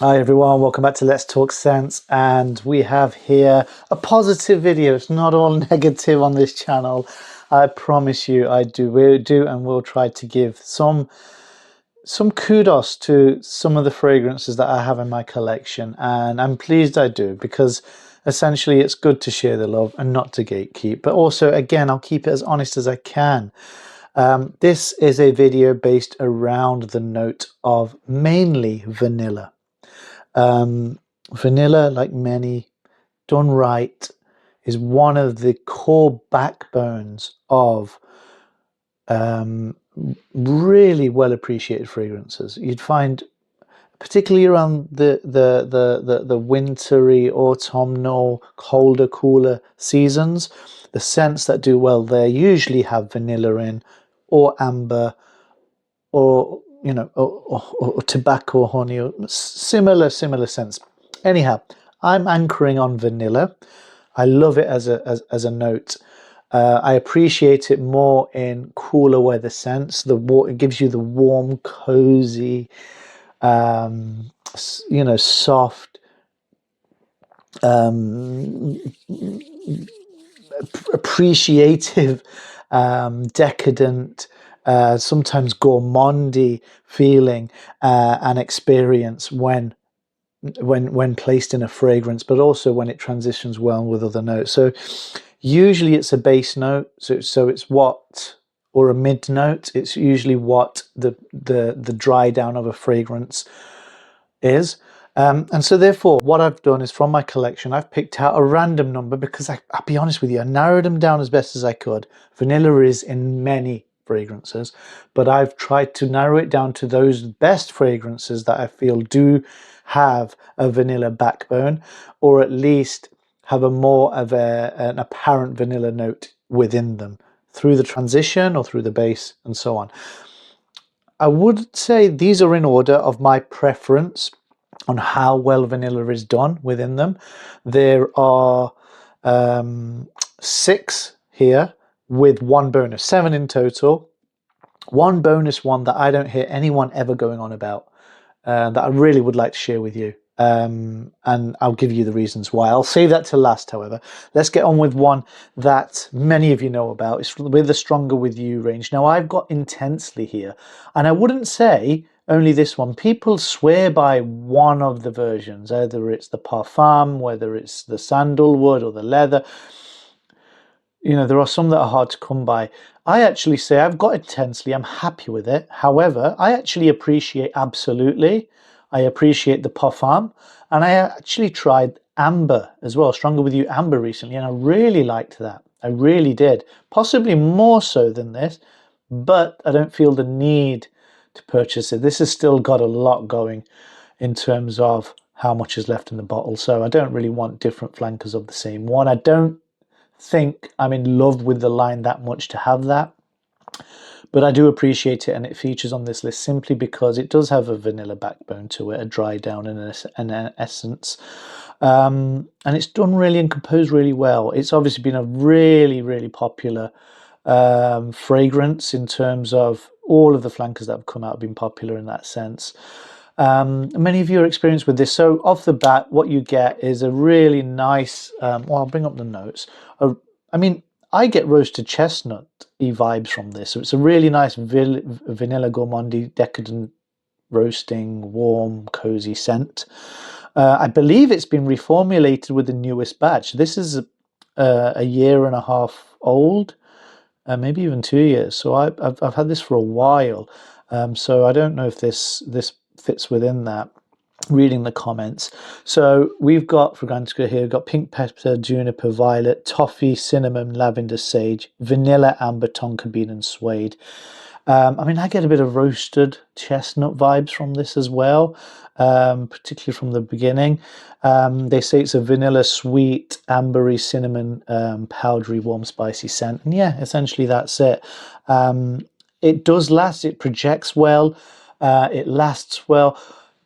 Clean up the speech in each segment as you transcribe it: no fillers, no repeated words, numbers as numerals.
Hi everyone, welcome back to Let's Talk Sense, and we have here a positive video. It's not all negative on this channel. I promise you, we do and will try to give some kudos to some of the fragrances that I have in my collection, and I'm pleased I do, because essentially it's good to share the love and not to gatekeep, but also, again, I'll keep it as honest as I can. This is a video based around the note of mainly vanilla. Vanilla, like many, done right, is one of the core backbones of really well appreciated fragrances. You'd find, particularly around the wintry, autumnal, colder, cooler seasons, the scents that do well there usually have vanilla in, or amber, or or tobacco or honey, or similar scents. Anyhow, I'm anchoring on vanilla. I love it as a note. I appreciate it more in cooler weather scents. It gives you the warm, cozy, soft, appreciative, decadent, sometimes gourmandy feeling and experience when placed in a fragrance, but also when it transitions well with other notes. So usually it's a base note, so it's what, or a mid note. It's usually what the dry down of a fragrance is. And so therefore what I've done is, from my collection, I've picked out a random number, because I'll be honest with you, I narrowed them down as best as I could. Vanilla is in many fragrances, but I've tried to narrow it down to those best fragrances that I feel do have a vanilla backbone, or at least have a more of an apparent vanilla note within them, through the transition or through the base and so on. I would say these are in order of my preference on how well vanilla is done within them. There are 6 here, with one bonus, 7 in total. One bonus one that I don't hear anyone ever going on about, that I really would like to share with you. And I'll give you the reasons why. I'll save that to last, however. Let's get on with one that many of you know about. It's with the Stronger With You range. Now, I've got Intensely here, and I wouldn't say only this one. People swear by one of the versions, either it's the Parfum, whether it's the sandalwood or the leather. There are some that are hard to come by. I actually say I've got Intensely, I'm happy with it. However, I actually appreciate Absolutely. I appreciate the Parfum, and I actually tried Amber as well, Stronger With You Amber, recently, and I really liked that. I really did. Possibly more so than this, but I don't feel the need to purchase it. This has still got a lot going in terms of how much is left in the bottle, so I don't really want different flankers of the same one. I don't think I'm in love with the line that much to have that, but I do appreciate it, and it features on this list simply because it does have a vanilla backbone to it, a dry down and an essence, and it's done really and composed really well. It's obviously been a really popular fragrance in terms of all of the flankers that have come out have been popular in that sense. Many of you are experienced with this. So off the bat, what you get is a really nice, well, I'll bring up the notes. I mean, I get roasted chestnut vibes from this. So it's a really nice vanilla gourmandy, decadent, roasting, warm, cozy scent. I believe it's been reformulated with the newest batch. This is a year and a half old, maybe even 2 years. So I've had this for a while. So I don't know if this fits within that, reading the comments. So we've got, for Fragrantica here, we've got pink pepper, juniper, violet, toffee, cinnamon, lavender, sage, vanilla, amber, tonka bean, and suede. I mean, I get a bit of roasted chestnut vibes from this as well, particularly from the beginning. They say it's a vanilla, sweet, ambery, cinnamon, powdery, warm, spicy scent. And yeah, essentially that's it. It does last, it projects well, it lasts well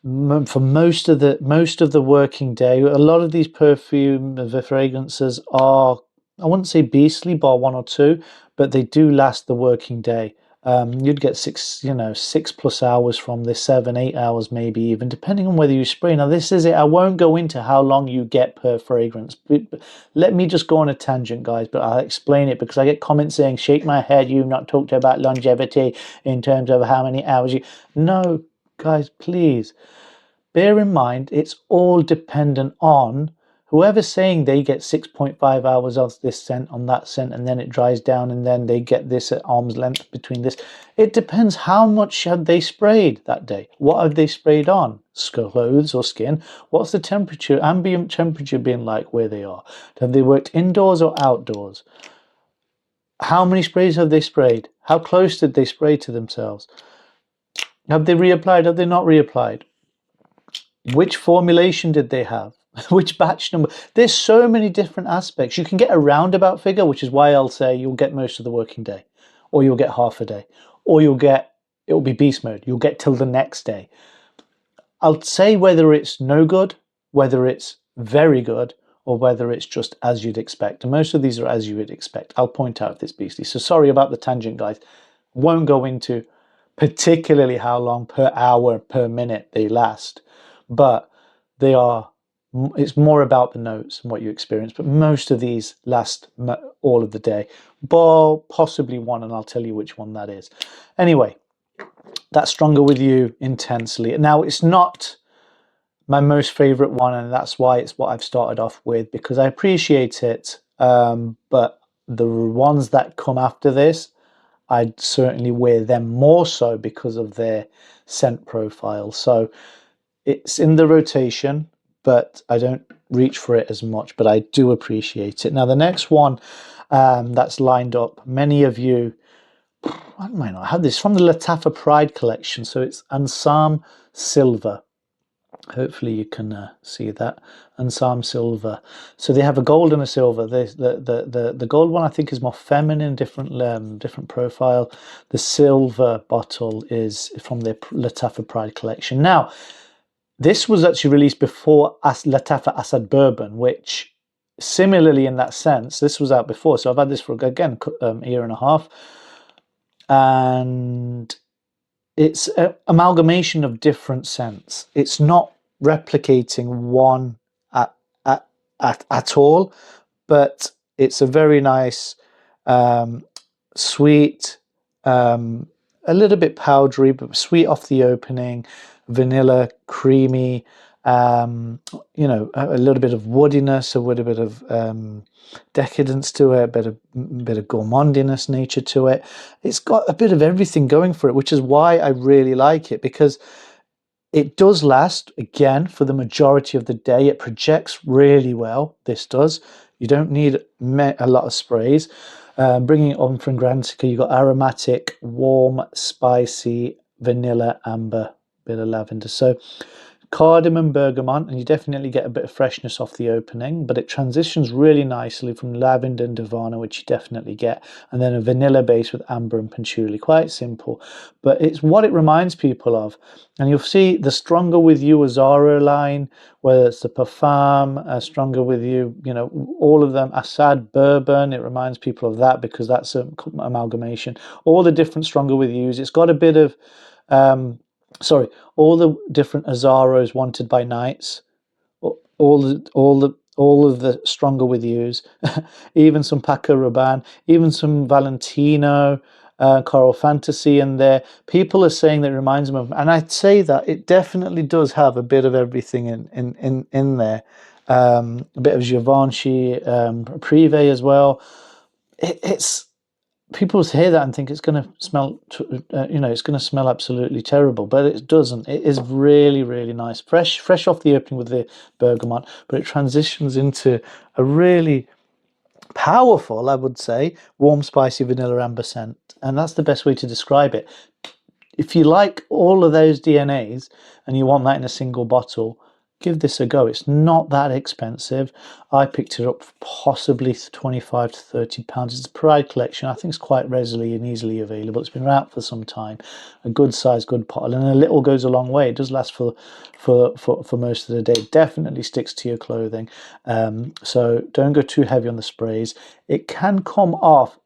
for most of the working day. A lot of these the fragrances are, I wouldn't say beastly, bar one or two, but they do last the working day. You'd get 6+ hours from this, 7, 8 hours maybe even, depending on whether you spray. Now this is it. I won't go into how long you get per fragrance. Let me just go on a tangent, guys, but I'll explain it because I get comments saying, shake my head, you've not talked about longevity in terms of how many hours you... No, guys, please. Bear in mind, it's all dependent on whoever's saying they get 6.5 hours of this scent on that scent, and then it dries down, and then they get this at arm's length between this. It depends how much have they sprayed that day. What have they sprayed on? Clothes or skin? What's the temperature, ambient temperature been like where they are? Have they worked indoors or outdoors? How many sprays have they sprayed? How close did they spray to themselves? Have they reapplied? Have they not reapplied? Which formulation did they have? Which batch number? There's so many different aspects. You can get a roundabout figure, which is why I'll say you'll get most of the working day, or you'll get half a day, or it'll be beast mode. You'll get till the next day. I'll say whether it's no good, whether it's very good, or whether it's just as you'd expect. And most of these are as you would expect. I'll point out this beastie. So sorry about the tangent, guys. Won't go into particularly how long per hour, per minute they last, but it's more about the notes and what you experience. But most of these last all of the day, bar possibly one, and I'll tell you which one that is. Anyway, that's Stronger With You Intensely. Now, it's not my most favorite one, and that's why it's what I've started off with, because I appreciate it, but the ones that come after this, I'd certainly wear them more so because of their scent profile. So it's in the rotation, but I don't reach for it as much, but I do appreciate it. Now, the next one that's lined up, many of you, I might not have this, from the Lattafa Pride collection. So it's Ansam Silver. Hopefully you can see that. Ansam Silver. So they have a gold and a silver. The gold one I think is more feminine, different profile. The silver bottle is from the Lattafa Pride collection. Now, this was actually released before Lattafa Asad Bourbon, which similarly in that sense, this was out before. So I've had this for, again, a year and a half. And it's an amalgamation of different scents. It's not replicating one at all, but it's a very nice, sweet, a little bit powdery, but sweet off the opening, vanilla, creamy, a little bit of woodiness, a little bit of decadence to it, a bit of gourmandiness nature to it. It's got a bit of everything going for it, which is why I really like it, because it does last, again, for the majority of the day. It projects really well, this does. You don't need a lot of sprays. Bringing it on from Fragrantica, you've got aromatic, warm, spicy, vanilla, amber, bit of lavender. So cardamom, bergamot, and you definitely get a bit of freshness off the opening, but it transitions really nicely from lavender and Divana, which you definitely get, and then a vanilla base with amber and patchouli. Quite simple, but it's what it reminds people of. And you'll see the Stronger With You Azaro line, whether it's the Parfum, Stronger With You, all of them, Assad Bourbon, it reminds people of that because that's an amalgamation. All the different Stronger With Yous, it's got a bit of all the different Azaros wanted by Knights, all of the Stronger With Yous, even some Paco Rabanne, even some Valentino, Coral Fantasy in there. People are saying that it reminds them of, and I'd say that it definitely does have a bit of everything in there. A bit of Givenchy, Privé as well. It's people hear that and think it's going to smell, it's going to smell absolutely terrible, but it doesn't. It is really, really nice, fresh off the opening with the bergamot, but it transitions into a really powerful, I would say, warm, spicy vanilla amber scent, and that's the best way to describe it. If you like all of those DNAs and you want that in a single bottle, give this a go. It's not that expensive. I picked it up for possibly 25 to 30 pounds. It's a Pride collection. I think it's quite readily and easily available. It's been out for some time. A good size, good bottle, and a little goes a long way. It does last for most of the day. It definitely sticks to your clothing. So don't go too heavy on the sprays. It can come off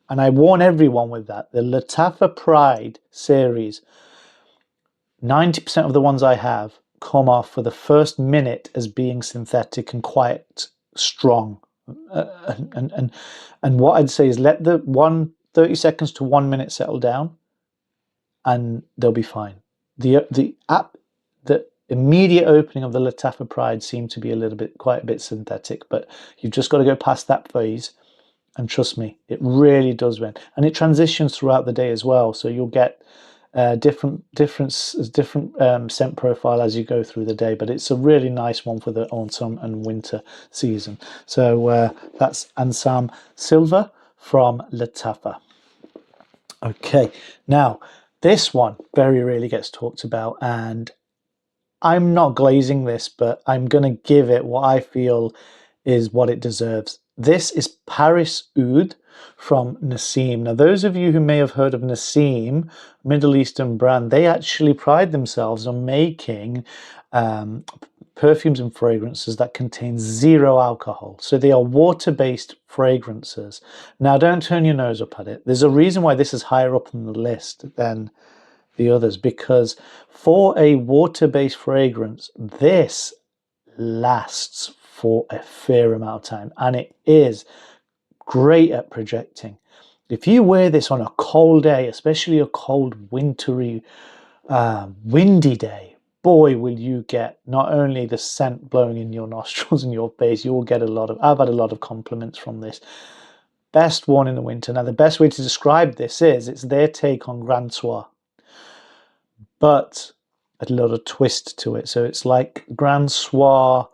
and I warn everyone with that, the Lattafa Pride series, 90% of the ones I have come off for the first minute as being synthetic and quite strong. And what I'd say is let the 30 seconds to 1 minute settle down, and they'll be fine. The immediate opening of the Lattafa Pride seemed to be quite a bit synthetic, but you've just got to go past that phase. And trust me, it really does win. And it transitions throughout the day as well. So you'll get different scent profile as you go through the day. But it's a really nice one for the autumn and winter season. So that's Ansam Silver from Lattafa. Okay, now this one very rarely gets talked about, and I'm not glazing this, but I'm going to give it what I feel is what it deserves. This is Paris Oud from Nassim. Now, those of you who may have heard of Nassim, Middle Eastern brand, they actually pride themselves on making perfumes and fragrances that contain zero alcohol. So they are water-based fragrances. Now, don't turn your nose up at it. There's a reason why this is higher up on the list than the others, because for a water-based fragrance, this lasts for a fair amount of time, and it is great at projecting. If you wear this on a cold day, especially a cold, wintry, windy day, boy, will you get not only the scent blowing in your nostrils and your face, you will get I've had a lot of compliments from this. Best one in the winter. Now, the best way to describe this is it's their take on Grand Soir, but a little twist to it. So it's like Grand Soir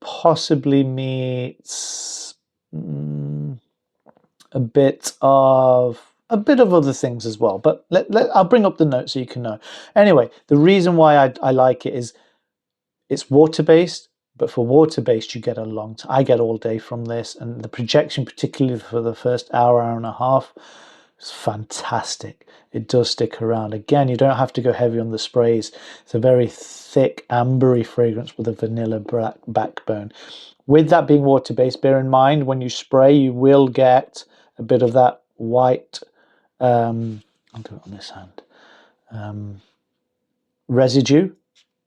possibly meets a bit of other things as well. But I'll bring up the notes so you can know. Anyway, the reason why I like it is it's water-based, but for water-based, you get I get all day from this, and the projection, particularly for the first hour and a half, is fantastic. It does stick around. Again, you don't have to go heavy on the sprays. It's a very thick, ambery fragrance with a vanilla backbone. With that being water-based, bear in mind, when you spray, you will get a bit of that white, I'll do it on this hand, residue.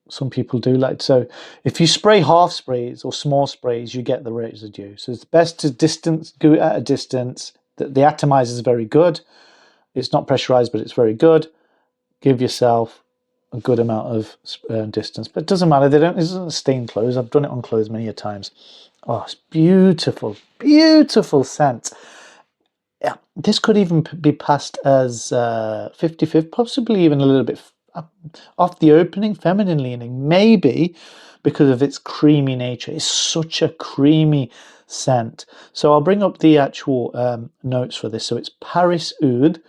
Some people do like, so if you spray half sprays or small sprays, you get the residue. So it's best to go at a distance. The atomizer is very good. It's not pressurized, but it's very good. Give yourself a good amount of distance, but it doesn't matter. It doesn't stain clothes. I've done it on clothes many a times. Oh, it's beautiful, beautiful scent. Yeah, this could even be passed as 50-50, possibly even a little bit off the opening, feminine leaning, maybe because of its creamy nature. It's such a creamy scent. So I'll bring up the actual notes for this. So it's Paris Oud,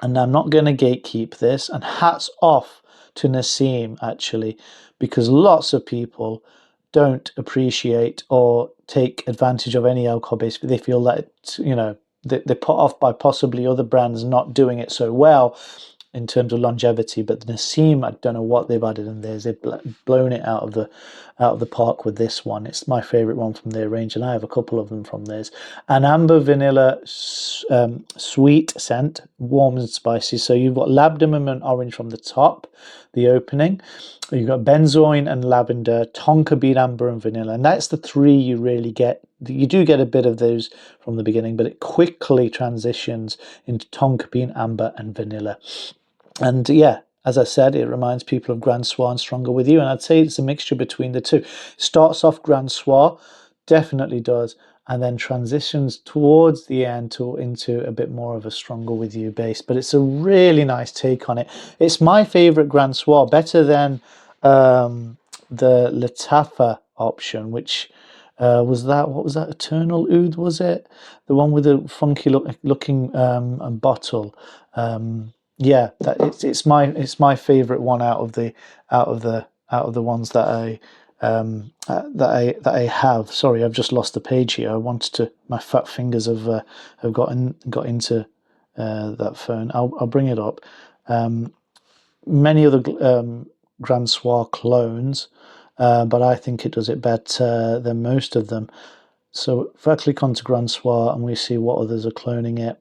and I'm not going to gatekeep this, and hats off to Nassim actually, because lots of people don't appreciate or take advantage of any alcohol base. They feel that they're put off by possibly other brands not doing it so well in terms of longevity. But the Nassim, I don't know what they've added in theirs. They've blown it out of the park with this one. It's my favorite one from their range, and I have a couple of them from theirs. An amber vanilla sweet scent, warm and spicy. So you've got labdanum and orange from the top, the opening. You've got benzoin and lavender, tonka bean, amber and vanilla, and that's the three you really get. You do get a bit of those from the beginning, but it quickly transitions into tonka bean, amber and vanilla. And yeah, as I said, it reminds people of Grand Soir and Stronger With You, and I'd say it's a mixture between the two. Starts off Grand Soir, definitely does, and then transitions towards the end into a bit more of a Stronger With You base. But it's a really nice take on it. It's my favorite Grand Soir, better than the Lattafa option, which what was that, Eternal Oud, was it? The one with the funky looking bottle. Yeah, it's my favorite one out of the ones that I have. Sorry, I've just lost the page here. I wanted to. My fat fingers have got into that phone. I'll bring it up. Many other Grand Soir clones, but I think it does it better than most of them. So if I click onto Grand Soir and we see what others are cloning it,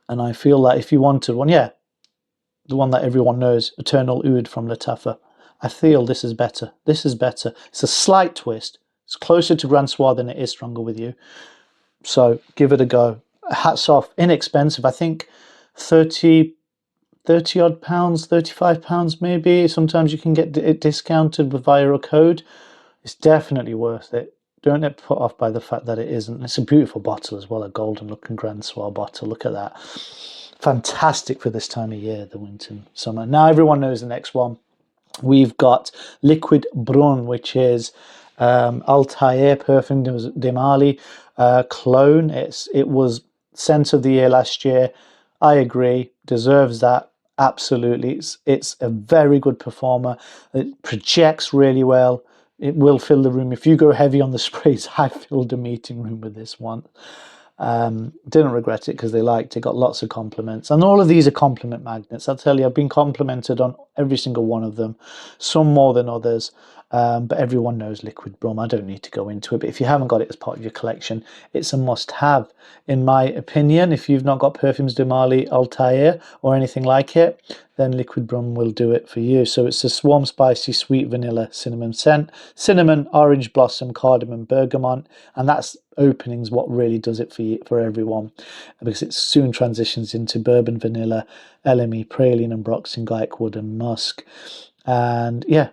And I feel that if you wanted one, yeah, the one that everyone knows, Eternal Oud from Lattafa, I feel this is better. This is better. It's a slight twist. It's closer to Grand Soir than it is Stronger With You. So give it a go. Hats off. Inexpensive. I think 30 odd pounds, £35 maybe. Sometimes you can get it discounted via a code. It's definitely worth it. Don't get put off by the fact that it isn't. It's a beautiful bottle as well, a golden looking Grand Soir bottle. Look at that. Fantastic for this time of year, the winter and summer. Now everyone knows the next one. We've got Liquid Brun, which is Altair Perfume de Mali clone. It was scent of the year last year. I agree, deserves that. Absolutely. It's a very good performer. It projects really well. It will fill the room. If you go heavy on the sprays, I filled a meeting room with this one. Didn't regret it because they liked it, got lots of compliments. And all of these are compliment magnets. I'll tell you, I've been complimented on every single one of them, some more than others. But everyone knows Liquid Brum. I don't need to go into it. But if you haven't got it as part of your collection, it's a must-have, in my opinion. If you've not got Perfumes de Mali Altair or anything like it, then Liquid Brum will do it for you. So it's a warm, spicy, sweet vanilla cinnamon scent. Cinnamon, orange blossom, cardamom, bergamot. And that's opening's what really does it for everyone, because it soon transitions into bourbon, vanilla, LME, praline, and Broxingite wood and musk. And yeah,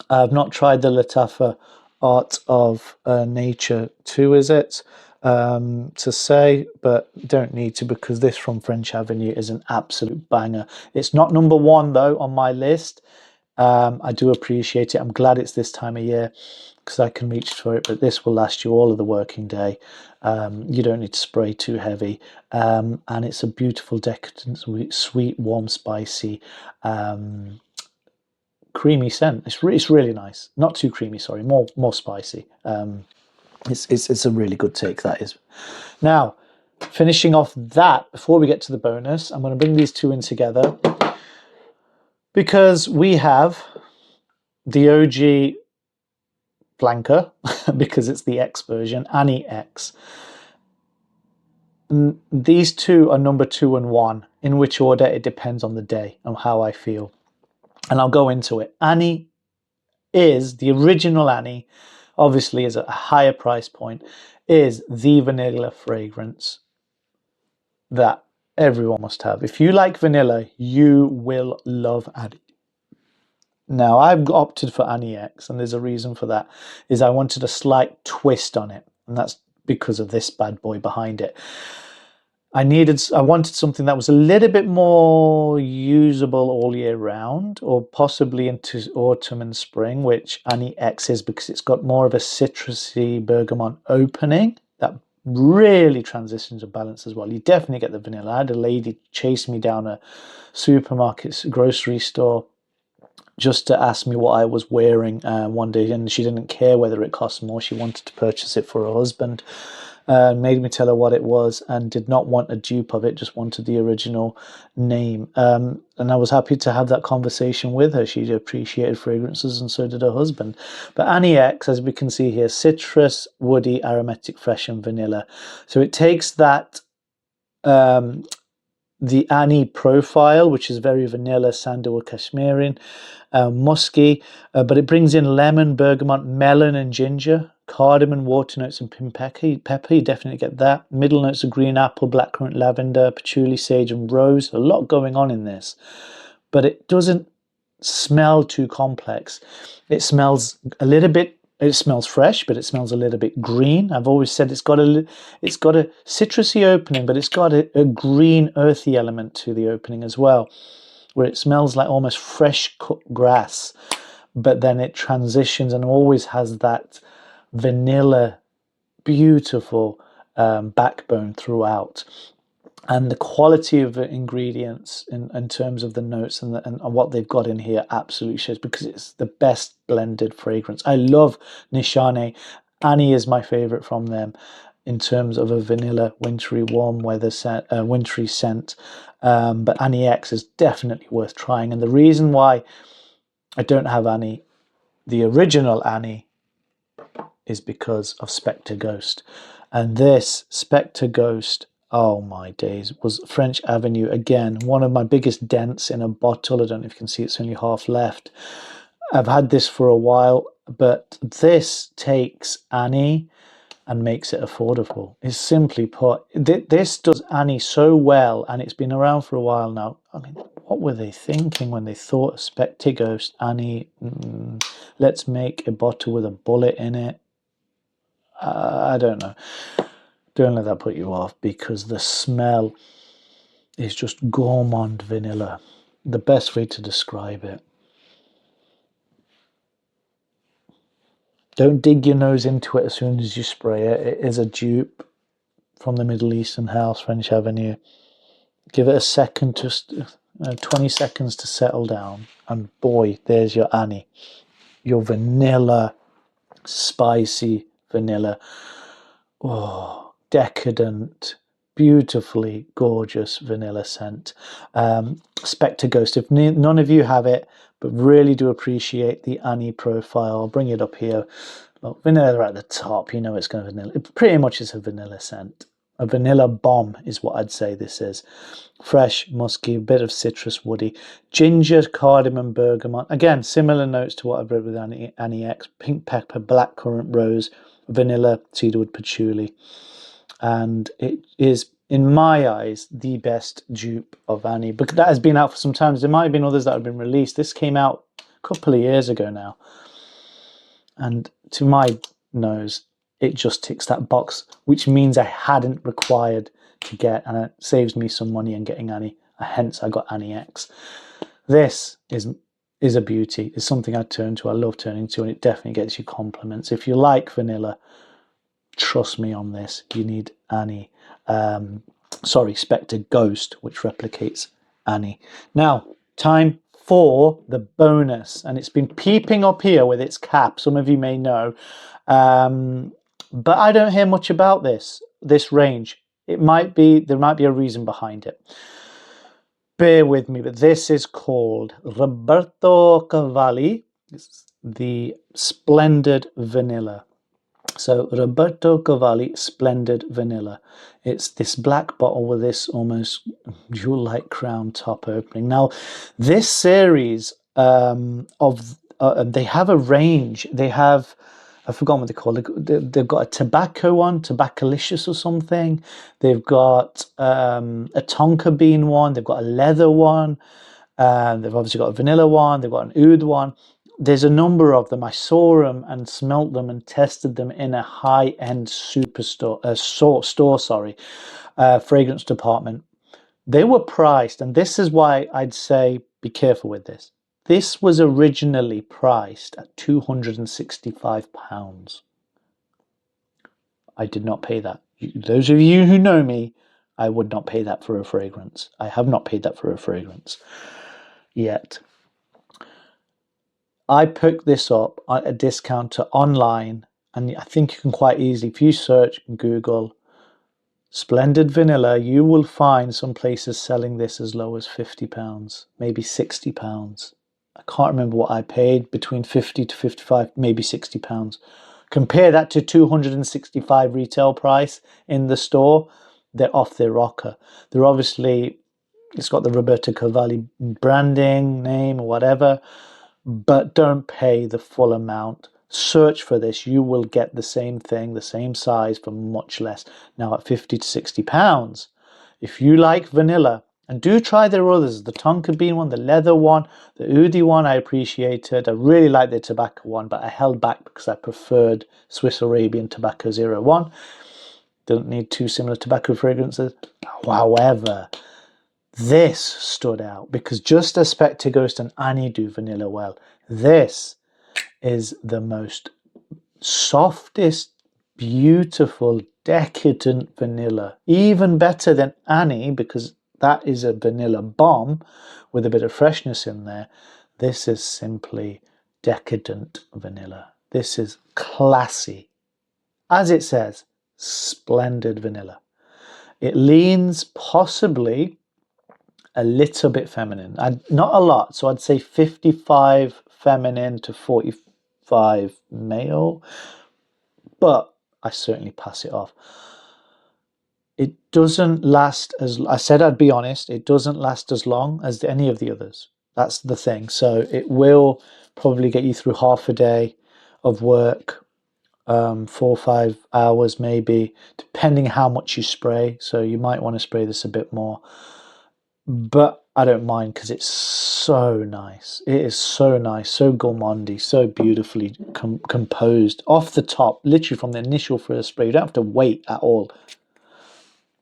I've not tried the Lattafa Art of Nature 2, is it? To say, but don't need to, because this from French Avenue is an absolute banger. It's not number one though on my list. I do appreciate it. I'm glad it's this time of year because I can reach for it, but this will last you all of the working day. You don't need to spray too heavy. And it's a beautiful, decadent, sweet, warm, spicy, creamy scent. It's really nice. Not too creamy, sorry, more spicy. It's a really good take, that is. Now, finishing off that, before we get to the bonus, I'm going to bring these two in together because we have the OG Blanca, because it's the X version, Annie X. These two are number 2 and 1. In which order, it depends on the day and how I feel. And I'll go into it. Annie is, the original Annie, obviously is at a higher price point, is the vanilla fragrance that everyone must have. If you like vanilla, you will love Annie. Now, I've opted for Annie X, and there's a reason for that, is I wanted a slight twist on it, and that's because of this bad boy behind it. I wanted something that was a little bit more usable all year round, or possibly into autumn and spring, which Annie X is, because it's got more of a citrusy bergamot opening that really transitions and balance as well. You definitely get the vanilla. I had a lady chase me down a supermarket, grocery store, just to ask me what I was wearing one day, and she didn't care whether it cost more. She wanted to purchase it for her husband. Made me tell her what it was, and did not want a dupe of it, just wanted the original name. And I was happy to have that conversation with her. She appreciated fragrances, and so did her husband. But Annie X, as we can see here, citrus, woody, aromatic, fresh, and vanilla. So it takes that the Annie profile, which is very vanilla, sandalwood, cashmere, musky, but it brings in lemon, bergamot, melon, and ginger, cardamom, water notes, and pink pepper. You definitely get that. Middle notes of green apple, blackcurrant, lavender, patchouli, sage, and rose. A lot going on in this, but it doesn't smell too complex. It smells a little bit. It smells fresh, but it smells a little bit green. I've always said it's got a citrusy opening, but it's got a green, earthy element to the opening as well, where it smells like almost fresh cut grass, but then it transitions and always has that vanilla, beautiful backbone throughout. And the quality of the ingredients in terms of the notes and what they've got in here absolutely shows, because it's the best blended fragrance. I love Nishane. Annie is my favorite from them in terms of a vanilla, wintry, warm weather scent, wintry scent. But Annie X is definitely worth trying. And the reason why I don't have Annie, the original Annie, is because of Spectre Ghost. And this Spectre Ghost, oh my days, was French Avenue again. One of my biggest dents in a bottle. I don't know if you can see it's only half left. I've had this for a while, but this takes Annie and makes it affordable. It's simply put, this does Annie so well, and it's been around for a while now. I mean, what were they thinking when they thought of Spectighost Annie? Let's make a bottle with a bullet in it. I don't know. Don't let that put you off, because the smell is just gourmand vanilla. The best way to describe it. Don't dig your nose into it as soon as you spray it. It is a dupe from the Middle Eastern house, French Avenue. Give it a second, just 20 seconds to settle down. And boy, there's your Annie. Your vanilla, spicy vanilla. Oh, decadent, beautifully gorgeous vanilla scent. Spectre Ghost. If none of you have it, but really do appreciate the Annie profile, I'll bring it up here. Look, vanilla at the top, you know it's going to vanilla. It pretty much is a vanilla scent. A vanilla bomb is what I'd say this is. Fresh, musky, a bit of citrus, woody. Ginger, cardamom, bergamot. Again, similar notes to what I've read with Annie X. Pink pepper, blackcurrant, rose, vanilla, cedarwood, patchouli. And it is, in my eyes, the best dupe of Annie. But that has been out for some time. There might have been others that have been released. This came out a couple of years ago now. And to my nose, it just ticks that box, which means I hadn't required to get, and it saves me some money in getting Annie. Hence, I got Annie X. This is a beauty. It's something I turn to. I love turning to, and it definitely gets you compliments. If you like vanilla, trust me on this. You need Annie. Spectre Ghost, which replicates Annie. Now, time for the bonus, and it's been peeping up here with its cap. Some of you may know, but I don't hear much about this range. There might be a reason behind it. Bear with me, but this is called Roberto Cavalli. It's the Splendid Vanilla. So Roberto Cavalli Splendid Vanilla. It's this black bottle with this almost jewel-like crown top opening. Now, this series they have a range. They have, I've forgotten what they call it. They've got a tobacco one, Tobaccolicious or something. They've got a tonka bean one. They've got a leather one. They've obviously got a vanilla one. They've got an oud one. There's a number of them. I saw them and smelt them and tested them in a high-end superstore, fragrance department. They were priced, and this is why I'd say be careful with this. This was originally priced at £265. I did not pay that. Those of you who know me, I would not pay that for a fragrance. I have not paid that for a fragrance yet. I picked this up at a discounter online, and I think you can quite easily, if you search Google Splendid Vanilla, you will find some places selling this as low as £50, maybe £60. I can't remember what I paid, between 50 to 55, maybe £60. Compare that to 265 retail price in the store, they're off their rocker. They're obviously, it's got the Roberto Cavalli branding, name, or whatever, but don't pay the full amount. Search for this. You will get the same thing, the same size, for much less. Now at 50 to 60 pounds. If you like vanilla, and do try their others, the tonka bean one, the leather one, the oudi one, I appreciated. I really like the tobacco one, but I held back because I preferred Swiss Arabian Tobacco 01. Don't need two similar tobacco fragrances. However, this stood out because just as Spectre Ghost and Annie do vanilla well, this is the most softest, beautiful, decadent vanilla. Even better than Annie, because that is a vanilla bomb with a bit of freshness in there. This is simply decadent vanilla. This is classy. As it says, splendid vanilla. It leans possibly a little bit feminine, not a lot, so I'd say 55 feminine to 45 male, but I certainly pass it off. doesn't last as, I said I'd be honest, it doesn't last as long as any of the others. That's the thing. So it will probably get you through half a day of work, 4 or 5 hours maybe, depending how much you spray. So you might want to spray this a bit more, but I don't mind because it's so nice. It is so nice, so gourmandy, so beautifully composed off the top, literally from the initial first spray. You don't have to wait at all.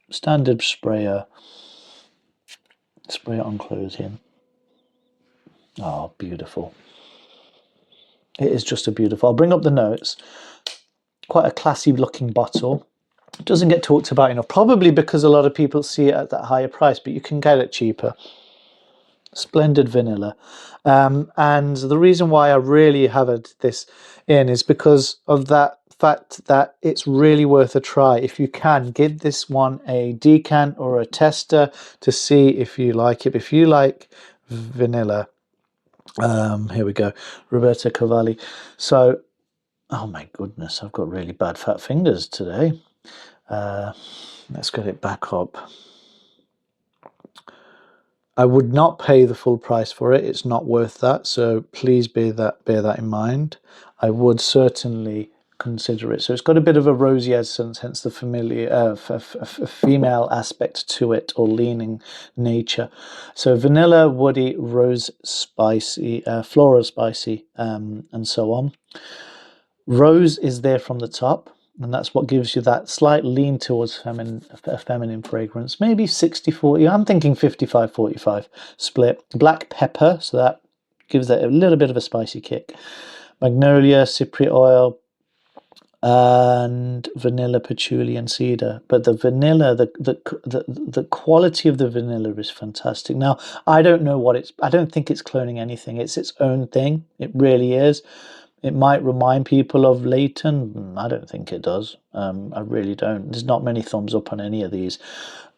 Standard sprayer. Spray it on closing. Oh, beautiful. It is just a beautiful. I'll bring up the notes. Quite a classy looking bottle. Doesn't get talked about enough, probably because a lot of people see it at that higher price, but you can get it cheaper. Splendid vanilla. And the reason why I really have this in is because of that fact that it's really worth a try. If you can, give this one a decant or a tester to see if you like it. If you like vanilla, here we go, Roberto Cavalli. So, oh my goodness, I've got really bad fat fingers today. Let's get it back up. I would not pay the full price for it. It's not worth that. So please bear that in mind. I would certainly consider it. So it's got a bit of a rosy essence, hence the familiar female aspect to it, or leaning nature. So vanilla, woody, rose, spicy, floral, spicy, and so on. Rose is there from the top, and that's what gives you that slight lean towards a feminine fragrance. Maybe 60-40. I'm thinking 55-45 split. Black pepper, so that gives it a little bit of a spicy kick. Magnolia, cypriot oil, and vanilla, patchouli, and cedar. But the vanilla, the quality of the vanilla is fantastic. Now, I don't know what it's. I don't think it's cloning anything. It's its own thing. It really is. It might remind people of Leighton. I don't think it does. I really don't. There's not many thumbs up on any of these.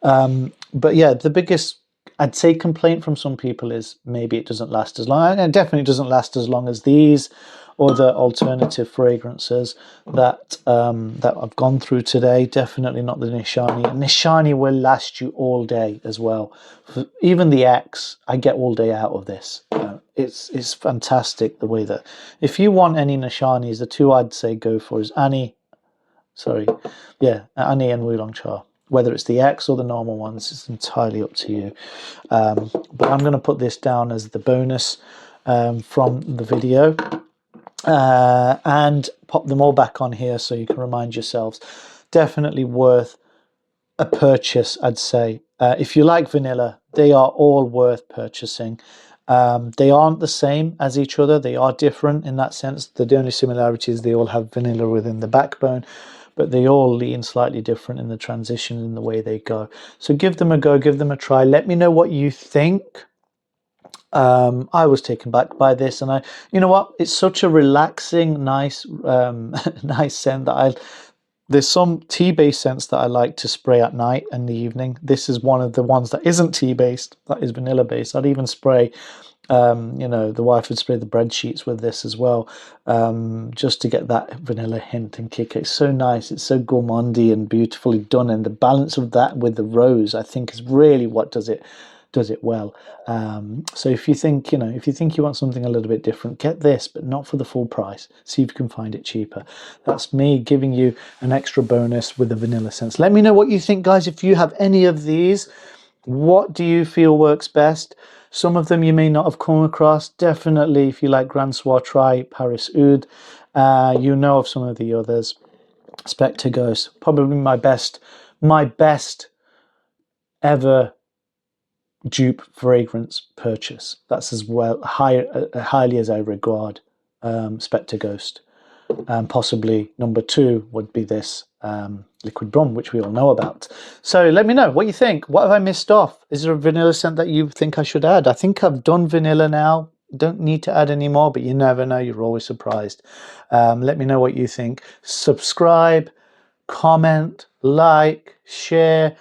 But yeah, the biggest, I'd say, complaint from some people is maybe it doesn't last as long. And it definitely doesn't last as long as these or the alternative fragrances that that I've gone through today. Definitely not the Nishani. And Nishani will last you all day as well. Even the X, I get all day out of this. It's fantastic the way that, if you want any Nishanis, the two I'd say go for is Annie and Wulong Cha. Whether it's the X or the normal ones, it's entirely up to you. But I'm going to put this down as the bonus from the video, and pop them all back on here so you can remind yourselves. Definitely worth a purchase, I'd say. If you like vanilla, they are all worth purchasing. They aren't the same as each other. They are different in that sense. The only similarity is they all have vanilla within the backbone, but they all lean slightly different in the transition in the way they go. So give them a go, give them a try. Let me know what you think. I was taken back by this, and you know what? It's such a relaxing, nice, nice scent that there's some tea-based scents that I like to spray at night and the evening. This is one of the ones that isn't tea-based, that is vanilla-based. I'd even spray, the wife would spray the bread sheets with this as well, just to get that vanilla hint and kick. It's so nice. It's so gourmandy and beautifully done, and the balance of that with the rose, I think, is really what does it well. So if you think you want something a little bit different, get this, but not for the full price. See if you can find it cheaper. That's me giving you an extra bonus with the vanilla scents. Let me know what you think, guys. If you have any of these, what do you feel works best? Some of them you may not have come across. Definitely, if you like Grand Soir, try Paris Oud. You know of some of the others. Spectre Ghost, probably my best ever dupe fragrance purchase. That's as well highly as I regard Spectre Ghost. Possibly number 2 would be this Liquid Brum, which we all know about. So let me know what you think. What have I missed off? Is there a vanilla scent that you think I should add? I think I've done vanilla now. Don't need to add any more, but you never know. You're always surprised. Let me know what you think. Subscribe, comment, like, share.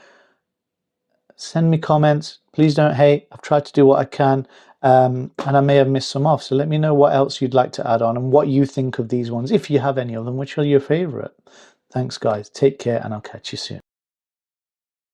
Send me comments. Please don't hate. I've tried to do what I can, and I may have missed some off. So let me know what else you'd like to add on and what you think of these ones. If you have any of them, which are your favorite. Thanks, guys. Take care, and I'll catch you soon.